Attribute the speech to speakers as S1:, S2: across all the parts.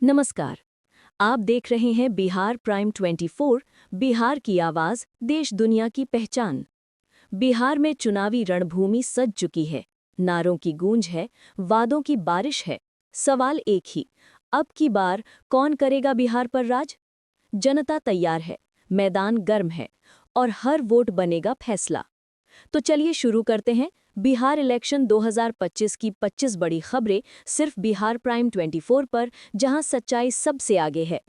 S1: नमस्कार। आप देख रहे हैं बिहार प्राइम 24, बिहार की आवाज, देश दुनिया की पहचान। बिहार में चुनावी रणभूमि सज चुकी है। नारों की गूंज है, वादों की बारिश है। सवाल एक ही, अब की बार कौन करेगा बिहार पर राज? जनता तैयार है, मैदान गर्म है और हर वोट बनेगा फैसला। तो चलिए शुरू करते हैं बिहार इलेक्शन 2025 की 25 बड़ी खबरें सिर्फ बिहार प्राइम 24 पर, जहां सच्चाई सबसे आगे है।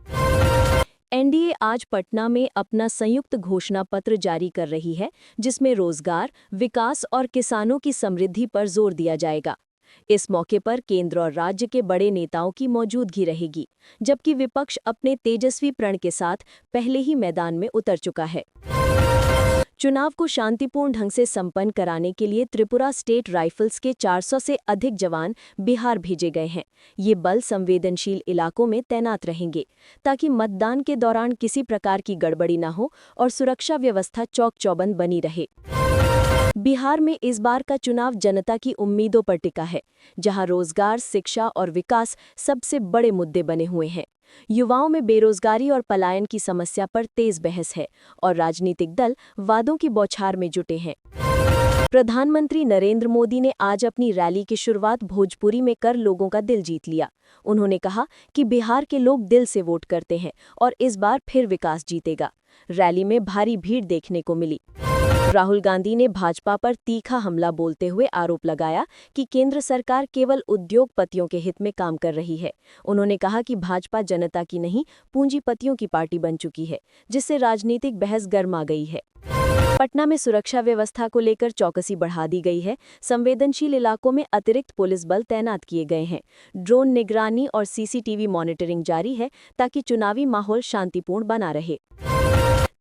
S1: एनडीए आज पटना में अपना संयुक्त घोषणा पत्र जारी कर रही है, जिसमें रोजगार, विकास और किसानों की समृद्धि पर जोर दिया जाएगा। इस मौके पर केंद्र और राज्य के बड़े नेताओं की मौजूदगी रहेगी, जबकि विपक्ष अपने तेजस्वी प्रण के साथ पहले ही मैदान में उतर चुका है। चुनाव को शांतिपूर्ण ढंग से संपन्न कराने के लिए त्रिपुरा स्टेट राइफल्स के 400 से अधिक जवान बिहार भेजे गए हैं। ये बल संवेदनशील इलाकों में तैनात रहेंगे, ताकि मतदान के दौरान किसी प्रकार की गड़बड़ी न हो और सुरक्षा व्यवस्था चौक चौबंद बनी रहे। बिहार में इस बार का चुनाव जनता की उम्मीदों पर टिका है, जहां रोजगार, शिक्षा और विकास सबसे बड़े मुद्दे बने हुए हैं। युवाओं में बेरोजगारी और पलायन की समस्या पर तेज बहस है और राजनीतिक दल वादों की बौछार में जुटे हैं। प्रधानमंत्री नरेंद्र मोदी ने आज अपनी रैली की शुरुआत भोजपुरी में कर लोगों का दिल जीत लिया। उन्होंने कहा कि बिहार के लोग दिल से वोट करते हैं और इस बार फिर विकास जीतेगा। रैली में भारी भीड़ देखने को मिली। राहुल गांधी ने भाजपा पर तीखा हमला बोलते हुए आरोप लगाया कि केंद्र सरकार केवल उद्योगपतियों के हित में काम कर रही है। उन्होंने कहा कि भाजपा जनता की नहीं, पूंजीपतियों की पार्टी बन चुकी है, जिससे राजनीतिक बहस गर्मा गई है। पटना में सुरक्षा व्यवस्था को लेकर चौकसी बढ़ा दी गई है। संवेदनशील इलाकों में अतिरिक्त पुलिस बल तैनात किए गए हैं। ड्रोन निगरानी और सीसीटीवी मॉनिटरिंग जारी है, ताकि चुनावी माहौल शांतिपूर्ण बना रहे।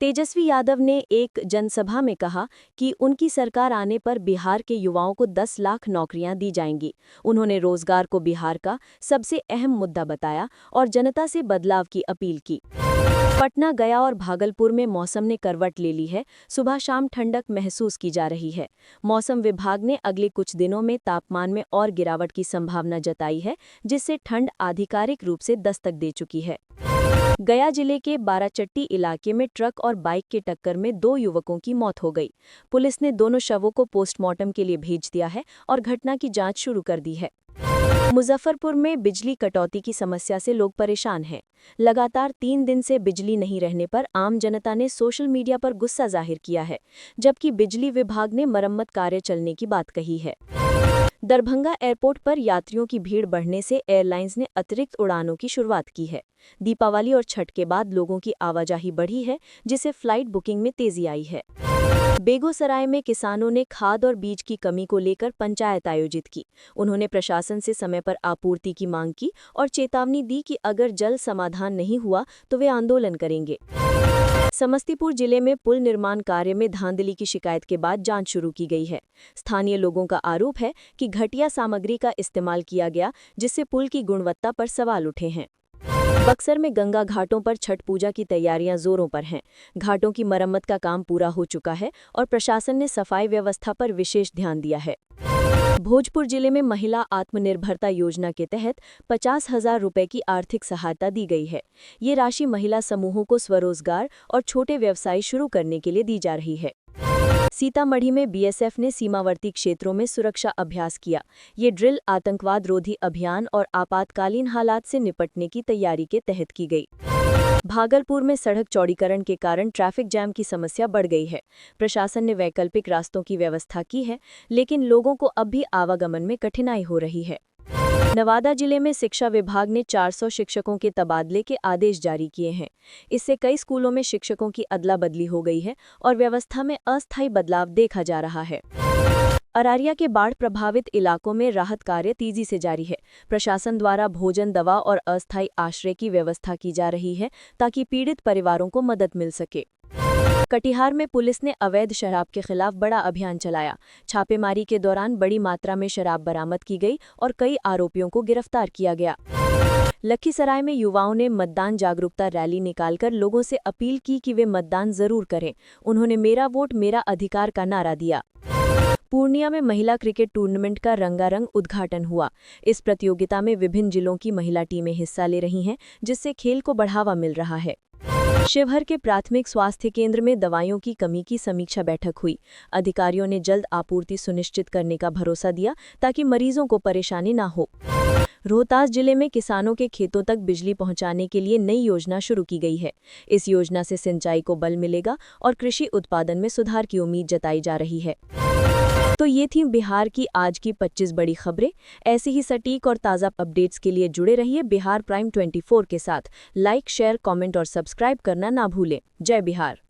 S1: तेजस्वी यादव ने एक जनसभा में कहा कि उनकी सरकार आने पर बिहार के युवाओं को 10 लाख नौकरियां दी जाएंगी। उन्होंने रोजगार को बिहार का सबसे अहम मुद्दा बताया और जनता से बदलाव की अपील की। पटना, गया और भागलपुर में मौसम ने करवट ले ली है। सुबह शाम ठंडक महसूस की जा रही है। मौसम विभाग ने अगले कुछ दिनों में तापमान में और गिरावट की संभावना जताई है, जिससे ठंड आधिकारिक रूप से दस्तक दे चुकी है। गया जिले के बाराचट्टी इलाके में ट्रक और बाइक की टक्कर में 2 युवकों की मौत हो गई। पुलिस ने दोनों शवों को पोस्टमार्टम के लिए भेज दिया है और घटना की जांच शुरू कर दी है। मुजफ्फरपुर में बिजली कटौती की समस्या से लोग परेशान हैं। लगातार 3 दिन से बिजली नहीं रहने पर आम जनता ने सोशल मीडिया पर गुस्सा जाहिर किया है, जबकि बिजली विभाग ने मरम्मत कार्य चलने की बात कही है। दरभंगा एयरपोर्ट पर यात्रियों की भीड़ बढ़ने से एयरलाइंस ने अतिरिक्त उड़ानों की शुरुआत की है। दीपावली और छठ के बाद लोगों की आवाजाही बढ़ी है, जिससे फ्लाइट बुकिंग में तेजी आई है। बेगूसराय में किसानों ने खाद और बीज की कमी को लेकर पंचायत आयोजित की। उन्होंने प्रशासन से समय पर आपूर्ति की मांग की और चेतावनी दी कि अगर जल्द समाधान नहीं हुआ तो वे आंदोलन करेंगे। समस्तीपुर जिले में पुल निर्माण कार्य में धांधली की शिकायत के बाद जांच शुरू की गई है। स्थानीय लोगों का आरोप है कि घटिया सामग्री का इस्तेमाल किया गया, जिससे पुल की गुणवत्ता पर सवाल उठे हैं। बक्सर में गंगा घाटों पर छठ पूजा की तैयारियां जोरों पर हैं। घाटों की मरम्मत का काम पूरा हो चुका है और प्रशासन ने सफाई व्यवस्था पर विशेष ध्यान दिया है। भोजपुर जिले में महिला आत्मनिर्भरता योजना के तहत 50,000 रुपए की आर्थिक सहायता दी गई है। ये राशि महिला समूहों को स्वरोजगार और छोटे व्यवसाय शुरू करने के लिए दी जा रही है। सीतामढ़ी में बीएसएफ ने सीमावर्ती क्षेत्रों में सुरक्षा अभ्यास किया। ये ड्रिल आतंकवाद रोधी अभियान और आपातकालीन हालात से निपटने की तैयारी के तहत की गई। भागलपुर में सड़क चौड़ीकरण के कारण ट्रैफिक जैम की समस्या बढ़ गई है। प्रशासन ने वैकल्पिक रास्तों की व्यवस्था की है, लेकिन लोगों को अब भी आवागमन में कठिनाई हो रही है। नवादा जिले में शिक्षा विभाग ने 400 शिक्षकों के तबादले के आदेश जारी किए हैं। इससे कई स्कूलों में शिक्षकों की अदला बदली हो गई है और व्यवस्था में अस्थायी बदलाव देखा जा रहा है। अरारिया के बाढ़ प्रभावित इलाकों में राहत कार्य तेजी से जारी है। प्रशासन द्वारा भोजन, दवा और अस्थायी आश्रय की व्यवस्था की जा रही है, ताकि पीड़ित परिवारों को मदद मिल सके। कटिहार में पुलिस ने अवैध शराब के खिलाफ बड़ा अभियान चलाया। छापेमारी के दौरान बड़ी मात्रा में शराब बरामद की गई और कई आरोपियों को गिरफ्तार किया गया। लखीसराय में युवाओं ने मतदान जागरूकता रैली निकालकर लोगों से अपील की कि वे मतदान जरूर करें। उन्होंने मेरा वोट मेरा अधिकार का नारा दिया। पूर्णिया में महिला क्रिकेट टूर्नामेंट का रंगारंग उद्घाटन हुआ। इस प्रतियोगिता में विभिन्न जिलों की महिला टीमें हिस्सा ले रही हैं, जिससे खेल को बढ़ावा मिल रहा है। शिवहर के प्राथमिक स्वास्थ्य केंद्र में दवाइयों की कमी की समीक्षा बैठक हुई। अधिकारियों ने जल्द आपूर्ति सुनिश्चित करने का भरोसा दिया ताकि मरीजों को परेशानी न हो। रोहतास जिले में किसानों के खेतों तक बिजली पहुंचाने के लिए नई योजना शुरू की गई है। इस योजना से सिंचाई को बल मिलेगा और कृषि उत्पादन में सुधार की उम्मीद जताई जा रही है। तो ये थी बिहार की आज की 25 बड़ी खबरें। ऐसी ही सटीक और ताज़ा अपडेट्स के लिए जुड़े रहिए बिहार प्राइम 24 के साथ। लाइक, शेयर, कमेंट और सब्सक्राइब करना ना भूलें। जय बिहार।